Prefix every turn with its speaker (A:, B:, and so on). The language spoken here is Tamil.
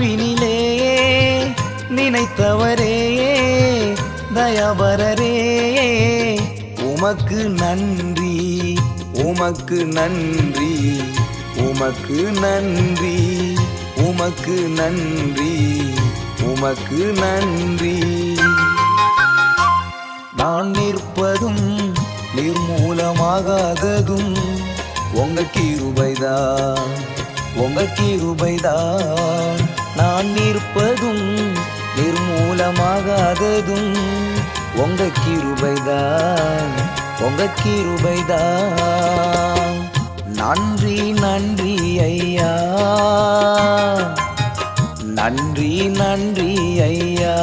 A: வினிலே நினைத்தவரே தயாபரரே உமக்கு நன்றி உமக்கு நன்றி உமக்கு நன்றி உமக்கு நன்றி உமக்கு நன்றி. நான் நிற்பதும் நிர்மூலமாகாததும் உங்க கிருபைதான் உங்க கிருபைதான். நான் நிற்பதும் நிர்மூலமாகாததும் உங்க கிருபைதான் உங்க கிருபைதான். நன்றி நன்றி ஐயா நன்றி நன்றி ஐயா.